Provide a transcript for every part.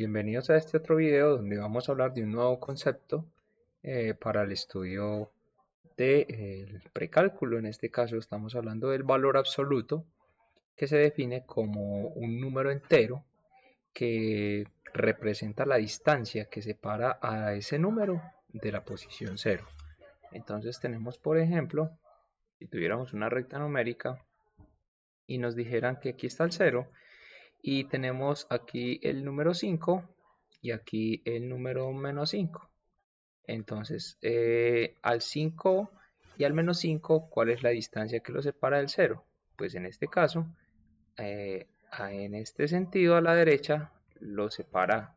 Bienvenidos a este otro video donde vamos a hablar de un nuevo concepto para el estudio del precálculo. En este caso estamos hablando del valor absoluto, que se define como un número entero que representa la distancia que separa a ese número de la posición 0. Entonces tenemos, por ejemplo, si tuviéramos una recta numérica y nos dijeran que aquí está el 0, y tenemos aquí el número 5 y aquí el número menos 5. Entonces, al 5 y al menos 5, ¿cuál es la distancia que lo separa del 0? Pues en este caso, en este sentido a la derecha lo separa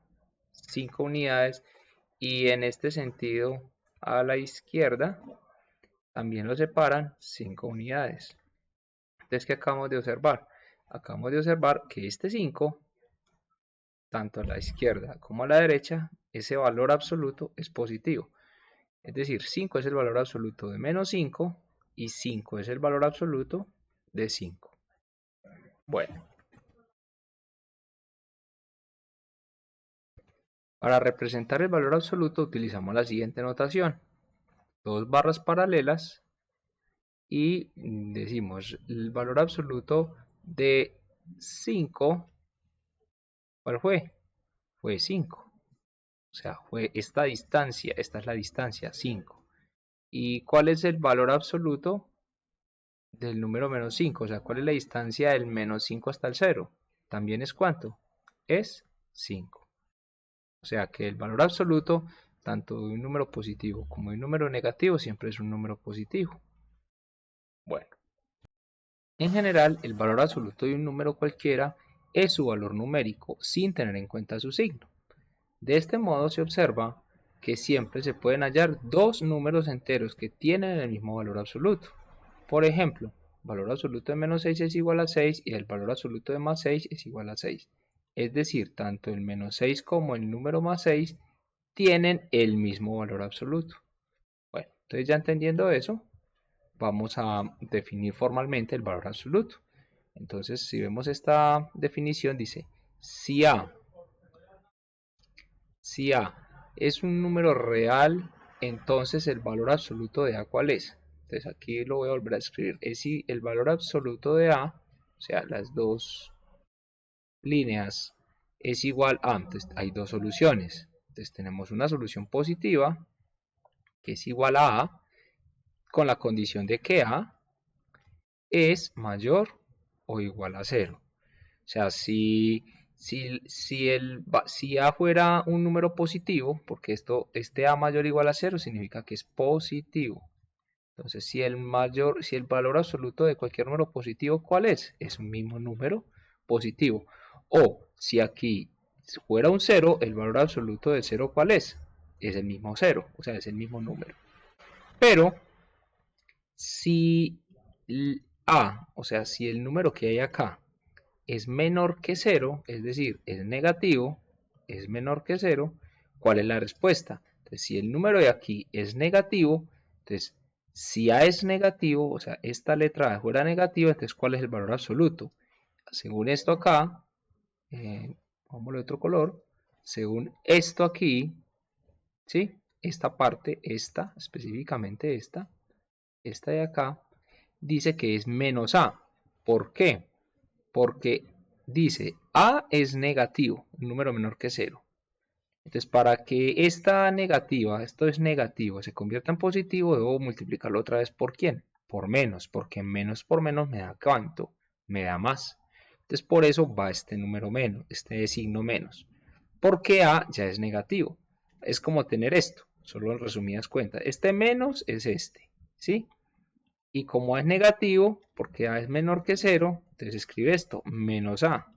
5 unidades, y en este sentido a la izquierda también lo separan 5 unidades. Entonces, ¿qué acabamos de observar? Acabamos de observar que este 5, tanto a la izquierda como a la derecha, ese valor absoluto es positivo. Es decir, 5 es el valor absoluto de menos 5 y 5 es el valor absoluto de 5. Bueno, para representar el valor absoluto utilizamos la siguiente notación: dos barras paralelas, y decimos el valor absoluto de 5. ¿Cuál fue? Fue 5. O sea, fue esta distancia, esta es la distancia, 5. ¿Y cuál es el valor absoluto del número menos 5? O sea, ¿cuál es la distancia del menos 5 hasta el 0? También es ¿cuánto? Es 5. O sea que el valor absoluto, tanto de un número positivo como de un número negativo, siempre es un número positivo. Bueno, en general, el valor absoluto de un número cualquiera es su valor numérico, sin tener en cuenta su signo. De este modo se observa que siempre se pueden hallar dos números enteros que tienen el mismo valor absoluto. Por ejemplo, el valor absoluto de menos 6 es igual a 6 y el valor absoluto de más 6 es igual a 6. Es decir, tanto el menos 6 como el número más 6 tienen el mismo valor absoluto. Bueno, entonces ya entendiendo eso, vamos a definir formalmente el valor absoluto. Entonces, si vemos esta definición, dice, si A es un número real, entonces el valor absoluto de A, ¿cuál es? Entonces aquí lo voy a volver a escribir. Es si el valor absoluto de A, o sea, las dos líneas, es igual a, entonces hay dos soluciones. Entonces tenemos una solución positiva, que es igual a A, con la condición de que A es mayor o igual a 0. O sea, si A fuera un número positivo, porque este A mayor o igual a 0 significa que es positivo. Entonces, si el valor absoluto de cualquier número positivo, ¿cuál es? Es un mismo número positivo. O si aquí fuera un 0, el valor absoluto del 0, ¿cuál es? Es el mismo 0, o sea, es el mismo número. Pero si A, o sea, si el número que hay acá es menor que 0, es decir, es negativo, es menor que 0, ¿cuál es la respuesta? Entonces, si el número de aquí es negativo, entonces, si A es negativo, o sea, esta letra A fuera negativa, entonces, ¿cuál es el valor absoluto? Según esto acá, pongámosle otro color, según esto aquí, ¿sí? Esta parte, esta, específicamente esta de acá, dice que es menos A. ¿Por qué? Porque dice A es negativo, un número menor que 0. Entonces, para que esta negativa, esto es negativo, se convierta en positivo, debo multiplicarlo otra vez por ¿quién? Por menos, porque menos por menos me da ¿cuánto? Me da más. Entonces, por eso va este número menos, este signo menos. Porque A ya es negativo. Es como tener esto, solo en resumidas cuentas. Este menos es este, ¿sí? Y como A es negativo, porque A es menor que 0, entonces escribe esto, menos A.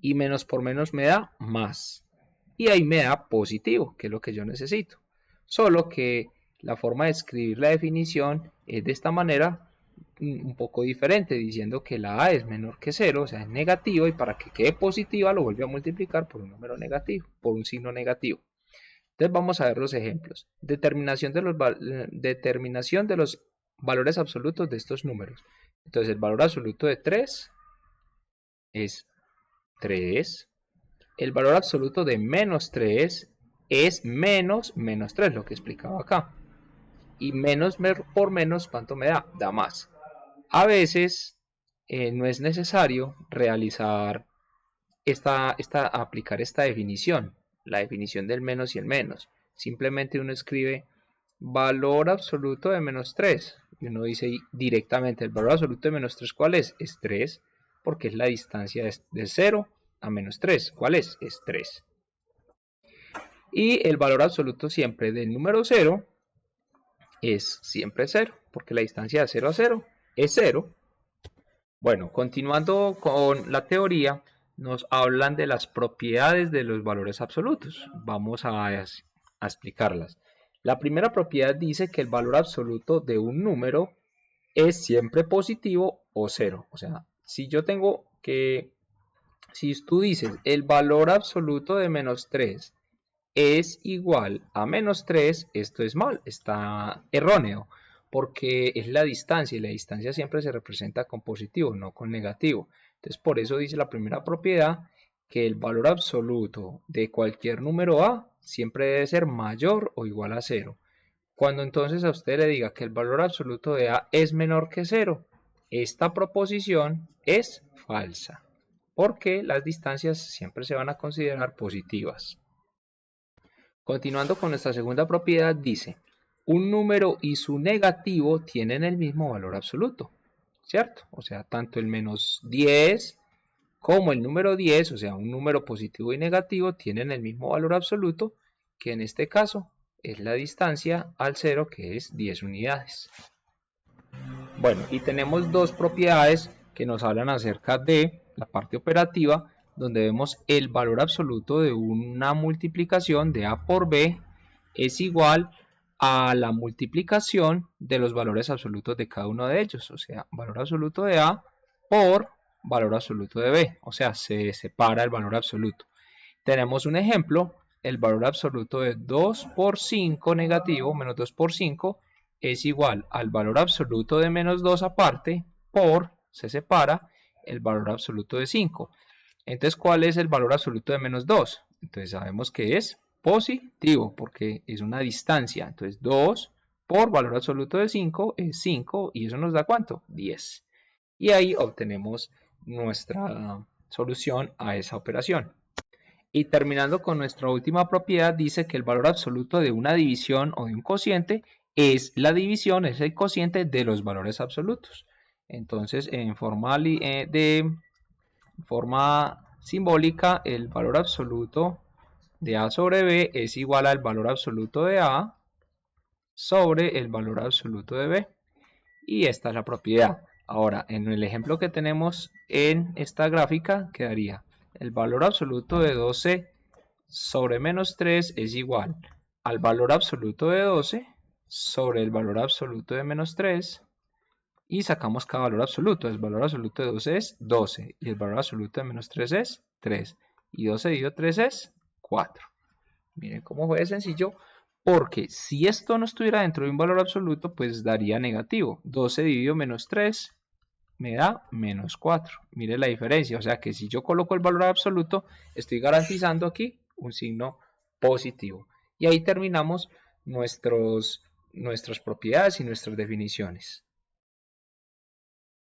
Y menos por menos me da más. Y ahí me da positivo, que es lo que yo necesito. Solo que la forma de escribir la definición es de esta manera, un poco diferente, diciendo que la A es menor que 0, o sea, es negativo, y para que quede positiva lo vuelve a multiplicar por un número negativo, por un signo negativo. Entonces vamos a ver los ejemplos. Determinación de los valores absolutos de estos números. Entonces el valor absoluto de 3 es 3. el valor absoluto de menos 3 es menos 3, lo que explicaba acá. Y menos por menos, ¿cuánto me da? Da más. A veces no es necesario realizar aplicar esta definición, la definición del menos y el menos. Simplemente uno escribe valor absoluto de menos 3 y uno dice directamente el valor absoluto de menos 3, ¿cuál es? Es 3, porque es la distancia de 0 a menos 3. ¿Cuál es? Es 3. Y el valor absoluto siempre del número 0 es siempre 0, porque la distancia de 0 a 0 es 0. Bueno, continuando con la teoría, nos hablan de las propiedades de los valores absolutos. Vamos a explicarlas. La primera propiedad dice que el valor absoluto de un número es siempre positivo o 0. O sea, si tú dices el valor absoluto de menos 3 es igual a menos 3, esto es mal, está erróneo, porque es la distancia y la distancia siempre se representa con positivo, no con negativo. Entonces por eso dice la primera propiedad que el valor absoluto de cualquier número a siempre debe ser mayor o igual a 0. Cuando entonces a usted le diga que el valor absoluto de a es menor que 0, esta proposición es falsa, porque las distancias siempre se van a considerar positivas. Continuando con nuestra segunda propiedad, dice, un número y su negativo tienen el mismo valor absoluto, ¿cierto? O sea, tanto el menos 10 como el número 10, o sea, un número positivo y negativo, tienen el mismo valor absoluto, que en este caso es la distancia al 0, que es 10 unidades. Bueno, y tenemos dos propiedades que nos hablan acerca de la parte operativa, donde vemos el valor absoluto de una multiplicación de A por B es igual a la multiplicación de los valores absolutos de cada uno de ellos, o sea, valor absoluto de A por valor absoluto de B, o sea, se separa el valor absoluto. Tenemos un ejemplo, el valor absoluto de 2 por 5 negativo, menos 2 por 5, es igual al valor absoluto de menos 2 aparte por, se separa, el valor absoluto de 5. Entonces, ¿cuál es el valor absoluto de menos 2? Entonces sabemos que es positivo porque es una distancia. Entonces 2 por valor absoluto de 5 es 5 y eso nos da ¿cuánto? 10. Y ahí obtenemos nuestra solución a esa operación. Y terminando con nuestra última propiedad, dice que el valor absoluto de una división o de un cociente es la división, es el cociente de los valores absolutos. Entonces, en forma simbólica, el valor absoluto de A sobre B es igual al valor absoluto de A sobre el valor absoluto de B. Y esta es la propiedad. Ahora, en el ejemplo que tenemos en esta gráfica, quedaría el valor absoluto de 12 sobre menos 3 es igual al valor absoluto de 12 sobre el valor absoluto de menos 3 y sacamos cada valor absoluto. El valor absoluto de 12 es 12 y el valor absoluto de menos 3 es 3 y 12 dividido 3 es 4. Miren cómo fue de sencillo, porque si esto no estuviera dentro de un valor absoluto, pues daría negativo. 12 dividido menos 3 me da menos 4. Mire la diferencia, o sea que si yo coloco el valor absoluto, estoy garantizando aquí un signo positivo. Y ahí terminamos nuestras propiedades y nuestras definiciones.